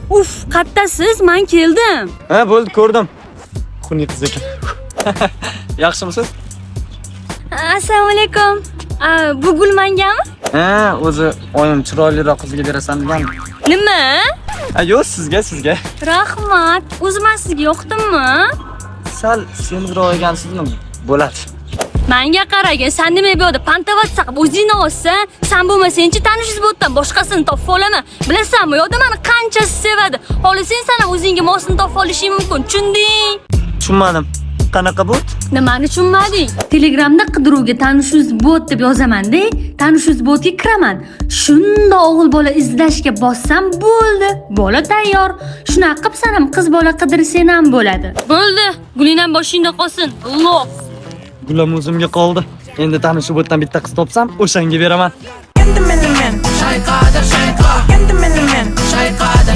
Uf, qattasiz, men keldim. Ha, bo'ldi, ko'rdim. Xunni qiz ekan. Yaxshimisiz? Assalomu alaykum. Bu Gulmangami? Ha, o'zi oyim chiroyliroq qizga berasan degan. Nima? Ha, yo'q, sizga. Rahmat. O'zi men sizga yoqdimmi? Sal semizroq ekansizmi? Bo'ladi. Menga qaragin, sen nima bu yerda pantavot qilib o'zingni olsan, sen bo'lmasang-chi tanishingiz bo'tdan boshqasini topib olaman. Bilasanmi, yo'da meni qanchasi sevadi. Xohlasang sen ham o'zingga mosini topib olishing mumkin. Tushunding? Tushunmadim. Qanaqa bot? Nimani tushunmading? Telegramda qidiruvga tanishingiz bot deb yozaman-da, tanishingiz botga kiraman. Shunda o'g'il bola izlashga bossam bo'ldi. Bola tayyor. Shunaqa qilib sen ham qiz bola qidirsang ham bo'ladi. Bo'ldi. Gulinam boshingda qolsin. Alloh. Gulam o'zimga qoldi. Endi tanishib o'tdan bitta qiz topsam, o'shanga beraman. Endi men shayqada shayqa. Endi men shayqada